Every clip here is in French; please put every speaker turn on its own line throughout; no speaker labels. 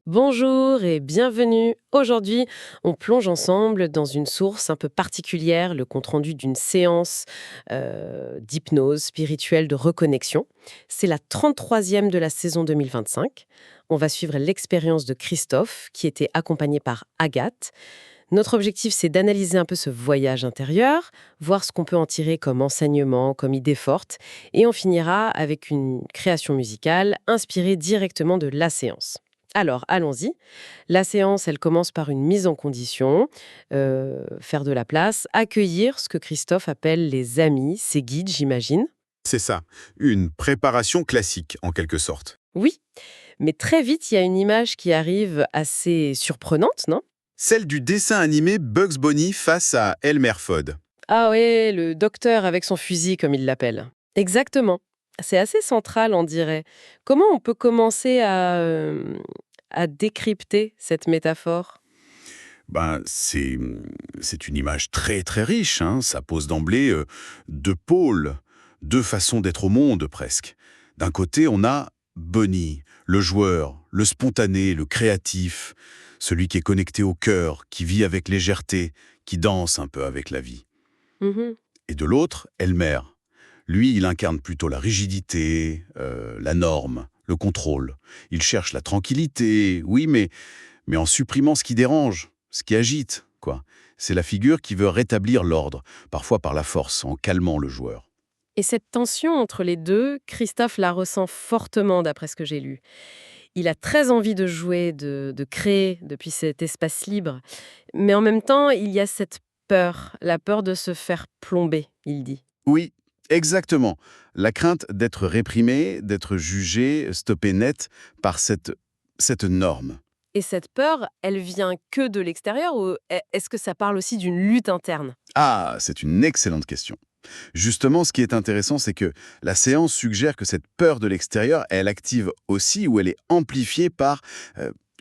Bonjour et bienvenue. Aujourd'hui, on plonge ensemble dans une source un peu particulière, le compte-rendu d'une séance d'hypnose spirituelle de reconnexion. C'est la 33e de la saison 2025. On va suivre l'expérience de Christophe, qui était accompagné par Agathe. Notre objectif, c'est d'analyser un peu ce voyage intérieur, voir ce qu'on peut en tirer comme enseignement, comme idée forte, et on finira avec une création musicale inspirée directement de la séance. Alors, allons-y. La séance, elle commence par une mise en condition, faire de la place, accueillir ce que Christophe appelle les amis, ses guides, j'imagine.
C'est ça, une préparation classique en quelque sorte.
Oui, mais très vite, il y a une image qui arrive assez surprenante, non?
Celle du dessin animé Bugs Bunny face à Elmer Fudd.
Ah ouais, le docteur avec son fusil, comme il l'appelle. Exactement. C'est assez central, on dirait. Comment on peut commencer à décrypter cette métaphore?
C'est une image très très riche, hein. Ça pose d'emblée deux pôles, deux façons d'être au monde presque. D'un côté, on a Bunny, le joueur, le spontané, le créatif, celui qui est connecté au cœur, qui vit avec légèreté, qui danse un peu avec la vie.
Mhm.
Et de l'autre, Elmer. Lui, il incarne plutôt la rigidité, la norme, le contrôle. Il cherche la tranquillité, oui, mais en supprimant ce qui dérange, ce qui agite, quoi. C'est la figure qui veut rétablir l'ordre, parfois par la force, en calmant le joueur.
Et cette tension entre les deux, Christophe la ressent fortement d'après ce que j'ai lu. Il a très envie de jouer, de créer depuis cet espace libre. Mais en même temps, il y a cette peur, la peur de se faire plomber, il dit.
Oui, exactement. La crainte d'être réprimé, d'être jugé, stoppé net par cette norme.
Et cette peur, elle vient que de l'extérieur ou est-ce que ça parle aussi d'une lutte interne?
Ah, c'est une excellente question. Justement, ce qui est intéressant, c'est que la séance suggère que cette peur de l'extérieur, elle active aussi ou elle est amplifiée par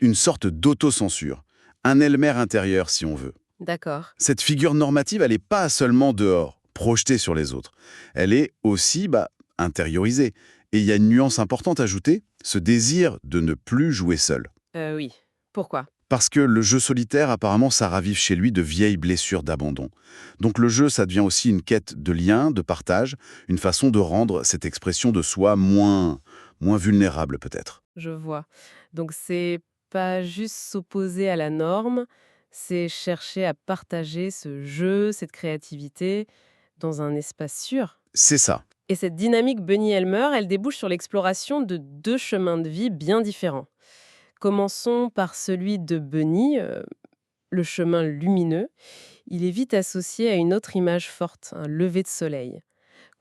une sorte d'autocensure, un Elmer intérieur si on veut.
D'accord.
Cette figure normative, elle n'est pas seulement dehors, projetée sur les autres. Elle est aussi intériorisée. Et il y a une nuance importante à ajouter, ce désir de ne plus jouer seul.
Oui. Pourquoi?
Parce que le jeu solitaire, apparemment, ça ravive chez lui de vieilles blessures d'abandon. Donc le jeu, ça devient aussi une quête de lien, de partage, une façon de rendre cette expression de soi moins vulnérable peut-être.
Je vois. Donc c'est pas juste s'opposer à la norme, c'est chercher à partager ce jeu, cette créativité dans un espace sûr.
C'est ça.
Et cette dynamique Bunny-Elmer, elle débouche sur l'exploration de deux chemins de vie bien différents. Commençons par celui de Bunny, le chemin lumineux. Il est vite associé à une autre image forte, un lever de soleil,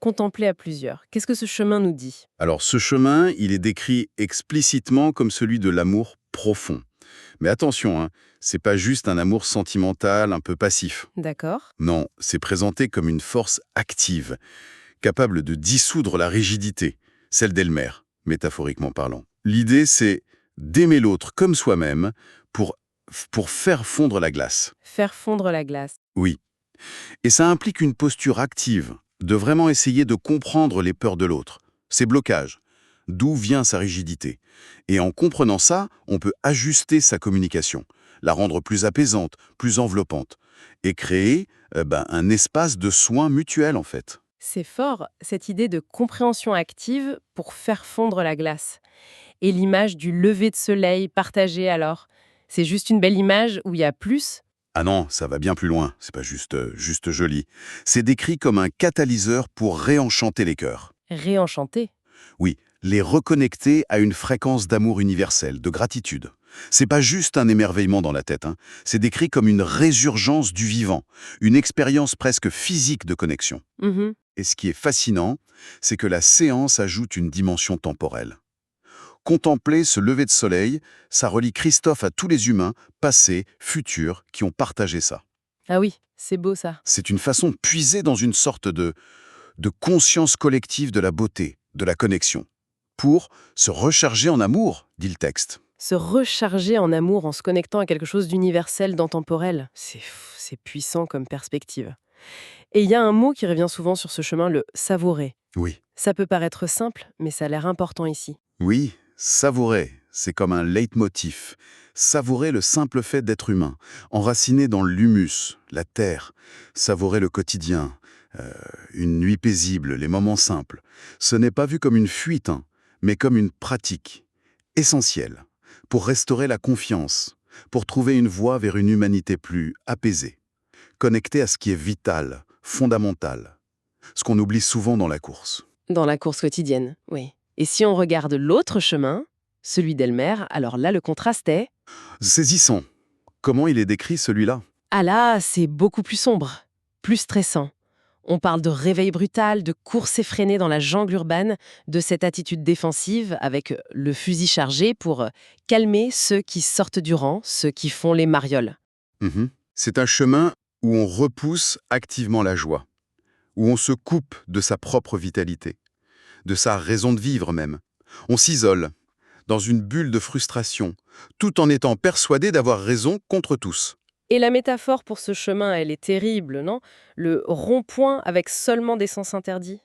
contemplé à plusieurs. Qu'est-ce que ce chemin nous dit?
Alors ce chemin, il est décrit explicitement comme celui de l'amour profond. Mais attention, hein, c'est pas juste un amour sentimental, un peu passif.
D'accord.
Non, c'est présenté comme une force active, capable de dissoudre la rigidité, celle d'Elmer, métaphoriquement parlant. L'idée, c'est d'aimer l'autre comme soi-même pour, pour faire fondre la glace.
Faire fondre la glace.
Oui. Et ça implique une posture active, de vraiment essayer de comprendre les peurs de l'autre, ses blocages, d'où vient sa rigidité. Et en comprenant ça, on peut ajuster sa communication, la rendre plus apaisante, plus enveloppante, et créer un espace de soins mutuels en fait.
C'est fort, cette idée de compréhension active pour faire fondre la glace. Et l'image du lever de soleil partagé alors? C'est juste une belle image où il y a plus?
Ah non, ça va bien plus loin, c'est pas juste joli. C'est décrit comme un catalyseur pour réenchanter les cœurs.
Réenchanté?
Oui, les reconnecter à une fréquence d'amour universel, de gratitude. C'est pas juste un émerveillement dans la tête, hein. C'est décrit comme une résurgence du vivant, une expérience presque physique de connexion.
Mhm.
Et ce qui est fascinant, c'est que la séance ajoute une dimension temporelle. Contempler ce lever de soleil, ça relie Christophe à tous les humains, passés, futurs, qui ont partagé ça.
Ah oui, c'est beau ça.
C'est une façon de puiser dans une sorte de conscience collective de la beauté, de la connexion, pour se recharger en amour, dit le texte.
Se recharger en amour en se connectant à quelque chose d'universel, d'intemporel. C'est puissant comme perspective. Et il y a un mot qui revient souvent sur ce chemin, le savourer.
Oui.
Ça peut paraître simple, mais ça a l'air important ici.
Oui, savourer. c'est comme un leitmotiv. Savourer le simple fait d'être humain, enraciné dans l'humus, la terre, savourer le quotidien, une nuit paisible, les moments simples. Ce n'est pas vu comme une fuite, hein, mais comme une pratique essentielle pour restaurer la confiance, pour trouver une voie vers une humanité plus apaisée, connectée à ce qui est vital, fondamental, ce qu'on oublie souvent dans la course.
Dans la course quotidienne, oui. Et si on regarde l'autre chemin, celui d'Elmer, alors là, le contraste est...
Saisissant. Comment il est décrit celui-là?
Ah là, c'est beaucoup plus sombre, plus stressant. On parle de réveil brutal, de course effrénée dans la jungle urbaine, de cette attitude défensive avec le fusil chargé pour calmer ceux qui sortent du rang, ceux qui font les marioles.
C'est un chemin où on repousse activement la joie, où on se coupe de sa propre vitalité, de sa raison de vivre même. On s'isole dans une bulle de frustration, tout en étant persuadé d'avoir raison contre tous.
Et la métaphore pour ce chemin, elle est terrible, non? Le rond-point avec seulement des sens interdits.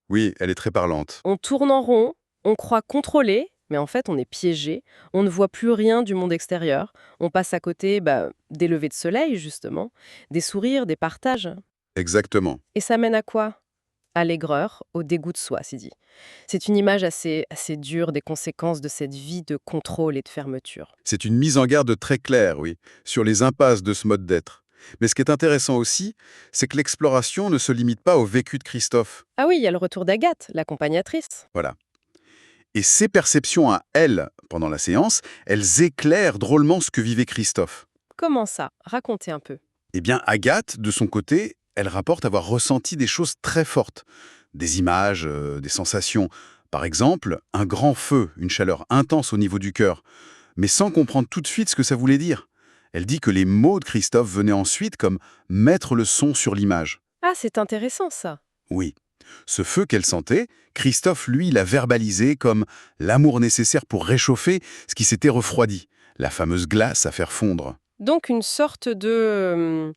Oui, elle est très parlante.
On tourne en rond, on croit contrôler, mais en fait on est piégé, on ne voit plus rien du monde extérieur, on passe à côté des levées de soleil justement, des sourires, des partages.
Exactement.
Et ça mène à quoi? À l'aigreur, au dégoût de soi, c'est dit. C'est une image assez dure des conséquences de cette vie de contrôle et de fermeture.
C'est une mise en garde très claire, oui, sur les impasses de ce mode d'être. Mais ce qui est intéressant aussi, c'est que l'exploration ne se limite pas au vécu de Christophe.
Ah oui, il y a le retour d'Agathe, l'accompagnatrice.
Voilà. Et ses perceptions à elle, pendant la séance, elles éclairent drôlement ce que vivait Christophe.
Comment ça? Racontez un peu.
Eh bien, Agathe, de son côté, elle rapporte avoir ressenti des choses très fortes. Des images, des sensations. Par exemple, un grand feu, une chaleur intense au niveau du cœur, mais sans comprendre tout de suite ce que ça voulait dire. Elle dit que les mots de Christophe venaient ensuite comme mettre le son sur l'image.
Ah, c'est intéressant ça.
Oui, ce feu qu'elle sentait, Christophe, lui, l'a verbalisé comme l'amour nécessaire pour réchauffer ce qui s'était refroidi, la fameuse glace à faire fondre.
Donc une sorte de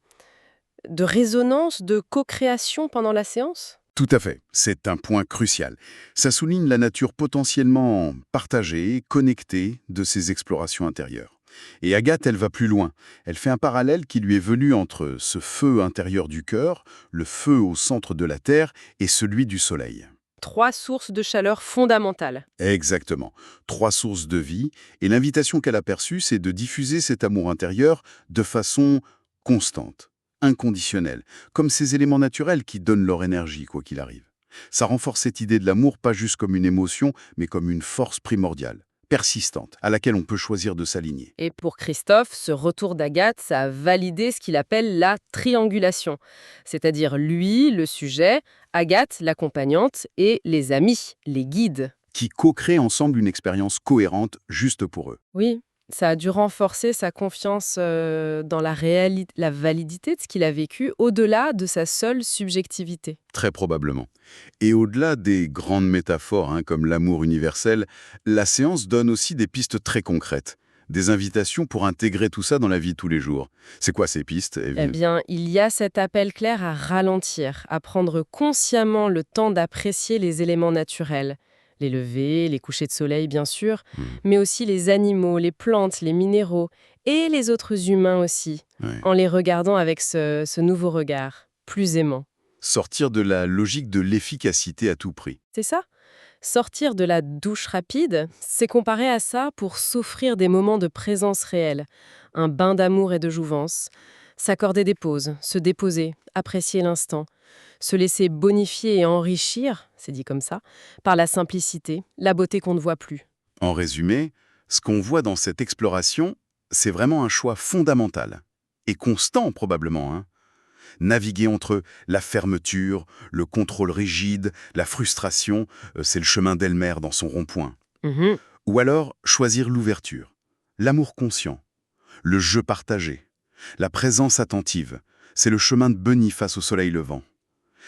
résonance, de co-création pendant la séance?
Tout à fait, c'est un point crucial. Ça souligne la nature potentiellement partagée, connectée de ces explorations intérieures. Et Agathe, elle va plus loin. Elle fait un parallèle qui lui est venu entre ce feu intérieur du cœur, le feu au centre de la Terre, et celui du Soleil.
3 sources de chaleur fondamentales.
Exactement. 3 sources de vie, et l'invitation qu'elle a perçue, c'est de diffuser cet amour intérieur de façon constante, inconditionnelle, comme ces éléments naturels qui donnent leur énergie, quoi qu'il arrive. Ça renforce cette idée de l'amour pas juste comme une émotion, mais comme une force primordiale, persistante, à laquelle on peut choisir de s'aligner.
Et pour Christophe, ce retour d'Agathe, ça a validé ce qu'il appelle la triangulation. C'est-à-dire lui, le sujet, Agathe, l'accompagnante, et les amis, les guides.
Qui co-créent ensemble une expérience cohérente juste pour eux.
Oui, ça a dû renforcer sa confiance dans la validité de ce qu'il a vécu, au-delà de sa seule subjectivité.
Très probablement. Et au-delà des grandes métaphores, comme l'amour universel, la séance donne aussi des pistes très concrètes. Des invitations pour intégrer tout ça dans la vie de tous les jours. C'est quoi ces pistes,
Eh
Evelyne?
bien, il y a cet appel clair à ralentir, à prendre consciemment le temps d'apprécier les éléments naturels. Les levées, les couchers de soleil, bien sûr, mais aussi les animaux, les plantes, les minéraux, et les autres humains aussi,
Ouais.
en les regardant avec ce nouveau regard, plus aimant.
Sortir de la logique de l'efficacité à tout prix.
C'est ça? Sortir de la douche rapide, c'est comparer à ça pour s'offrir des moments de présence réelle, un bain d'amour et de jouvence, s'accorder des pauses, se déposer, apprécier l'instant, se laisser bonifier et enrichir, c'est dit comme ça, par la simplicité, la beauté qu'on ne voit plus.
En résumé, ce qu'on voit dans cette exploration, c'est vraiment un choix fondamental. Et constant, probablement. Naviguer entre la fermeture, le contrôle rigide, la frustration, c'est le chemin d'Elmer dans son rond-point.
Mhm.
Ou alors choisir l'ouverture, l'amour conscient, le jeu partagé, la présence attentive, c'est le chemin de Bunny face au soleil levant.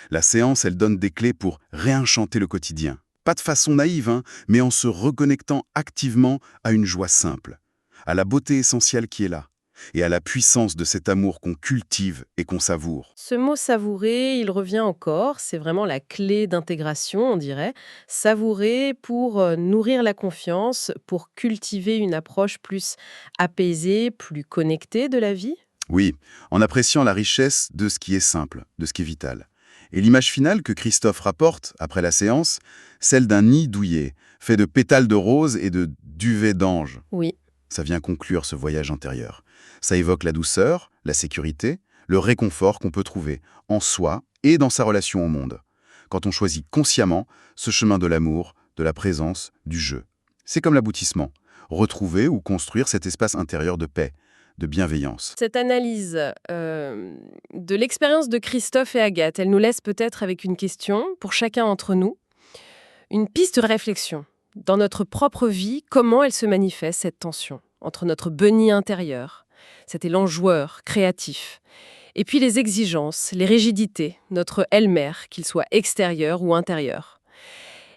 La séance, elle donne des clés pour réenchanter le quotidien. Pas de façon naïve, mais en se reconnectant activement à une joie simple, à la beauté essentielle qui est là, et à la puissance de cet amour qu'on cultive et qu'on savoure.
Ce mot savourer, il revient encore, c'est vraiment la clé d'intégration, on dirait. Savourer pour nourrir la confiance, pour cultiver une approche plus apaisée, plus connectée de la vie.
Oui, en appréciant la richesse de ce qui est simple, de ce qui est vital. Et l'image finale que Christophe rapporte après la séance, celle d'un nid douillet, fait de pétales de rose et de duvet d'ange.
Oui,
Ça vient conclure ce voyage intérieur. Ça évoque la douceur, la sécurité, le réconfort qu'on peut trouver en soi et dans sa relation au monde, quand on choisit consciemment ce chemin de l'amour, de la présence, du jeu. C'est comme l'aboutissement, retrouver ou construire cet espace intérieur de paix, de bienveillance.
cette analyse de l'expérience de Christophe et Agathe, elle nous laisse peut-être avec une question pour chacun d'entre nous, une piste de réflexion. Dans notre propre vie, comment elle se manifeste, cette tension entre notre Bunny intérieur, cet élan joueur, créatif, et puis les exigences, les rigidités, notre elle-mère, qu'il soit extérieur ou intérieur.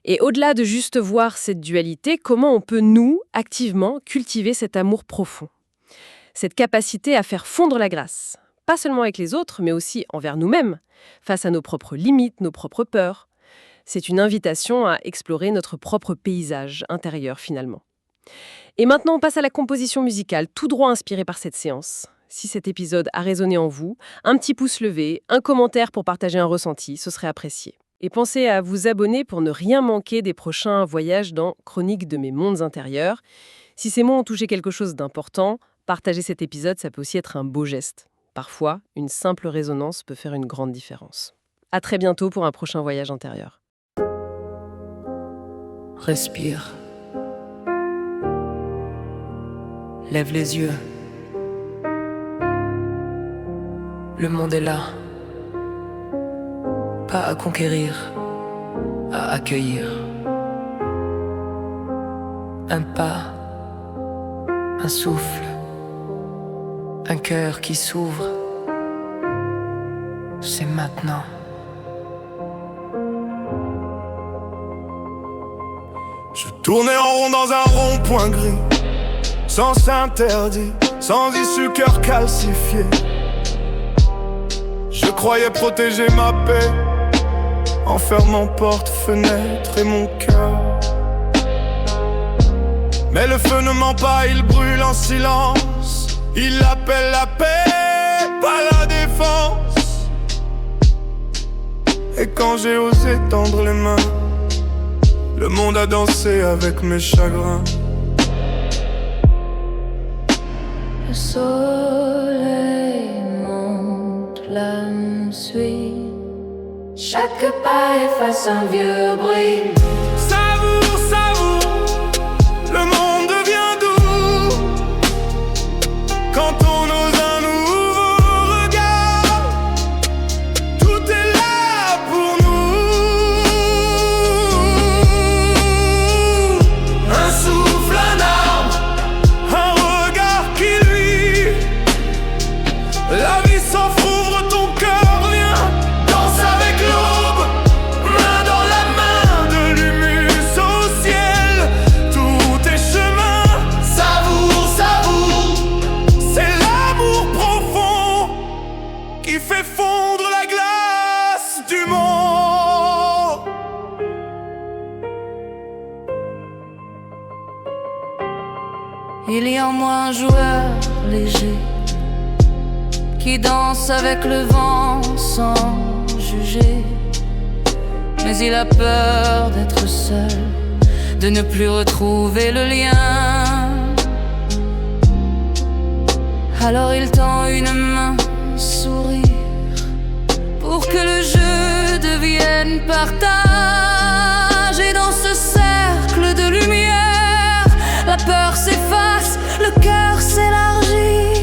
Et au-delà de juste voir cette dualité, comment on peut, nous, activement, cultiver cet amour profond, cette capacité à faire fondre la glace, pas seulement avec les autres, mais aussi envers nous-mêmes, face à nos propres limites, nos propres peurs. C'est une invitation à explorer notre propre paysage intérieur, finalement. Et maintenant, on passe à la composition musicale, tout droit inspirée par cette séance. Si cet épisode a résonné en vous, un petit pouce levé, un commentaire pour partager un ressenti, ce serait apprécié. Et pensez à vous abonner pour ne rien manquer des prochains voyages dans Chroniques de mes mondes intérieurs. Si ces mots ont touché quelque chose d'important, partager cet épisode, ça peut aussi être un beau geste. Parfois, une simple résonance peut faire une grande différence. À très bientôt pour un prochain voyage intérieur.
Respire. Lève les yeux. Le monde est là. Pas à conquérir, à accueillir. Un pas, un souffle, un cœur qui s'ouvre. C'est maintenant.
Je tournais en rond dans un rond-point gris, sens interdit, sans issue, cœur calcifié. Je croyais protéger ma paix en fermant porte, fenêtre et mon cœur. Mais le feu ne ment pas, il brûle en silence. Il appelle la paix, pas la défense. Et quand j'ai osé tendre les mains, le monde a dansé avec mes chagrins.
Le soleil monte, l'âme suit. Chaque pas efface un vieux bruit.
Savoure, savoure, le monde devient doux quand on ose un nouveau regard. Tout est là pour nous. Un souffle, un arbre, un regard qui luit. La vie s'offre, ouvre ton cœur, viens, danse avec l'aube, main dans la main, de l'humus au ciel. Tout est chemin, savoure, savoure. C'est l'amour profond qui fait fondre la glace du monde.
Il y a en moi un joueur léger qui danse avec le vent sans juger. Mais il a peur d'être seul, de ne plus retrouver le lien. Alors il tend une main, sourire, pour que le jeu devienne partage. Et dans ce cercle de lumière, la peur s'efface, le cœur s'élargit.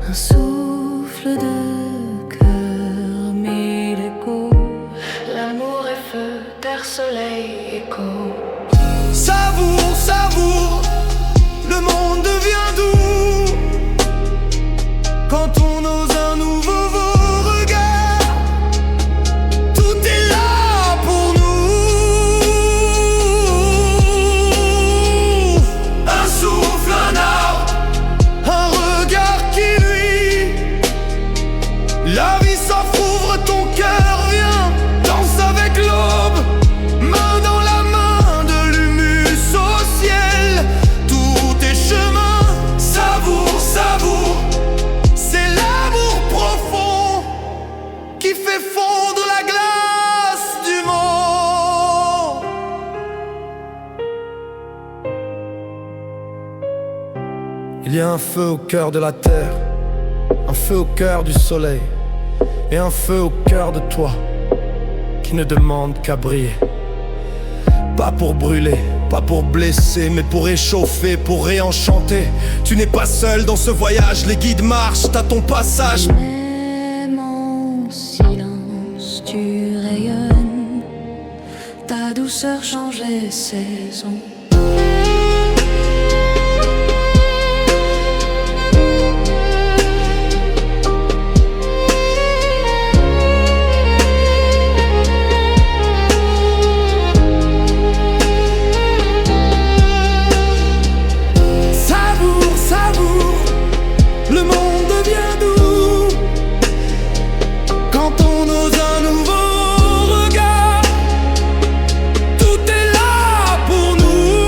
Un souffle de cœur, mille échos. L'amour est feu, terre, soleil, écho.
Savoure, savoure, le monde devient doux quand on ose un nouveau regard. Tout est là pour nous. Un Il y a un feu au cœur de la terre, un feu au cœur du soleil, et un feu au cœur de toi, qui ne demande qu'à briller. Pas pour brûler, pas pour blesser, mais pour réchauffer, pour réenchanter. Tu n'es pas seul dans ce voyage, les guides marchent à ton passage.
Même en silence, tu rayonnes. Ta douceur change les saisons.
Le monde devient doux quand on ose un nouveau regard. Tout est là pour nous.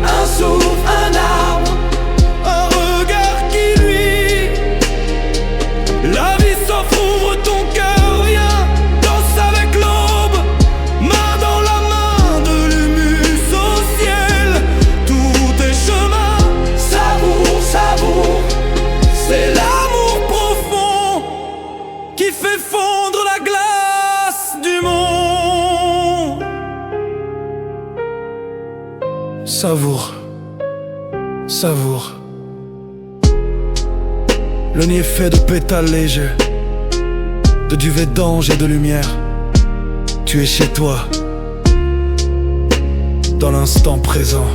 Un souffle, un arbre, un regard qui luit. La vie s'offre, ouvre ton cœur, viens, danse avec l'aube. Main dans la main, de l'humus au ciel. C'est l'amour profond qui fait fondre la glace du monde. Savoure, savoure. Le nid est fait de pétales légers, de duvet d'ange et de lumière. Tu es chez toi, dans l'instant présent.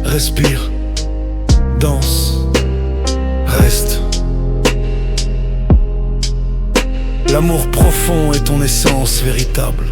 Respire, danse, reste. L'amour profond est ton essence véritable.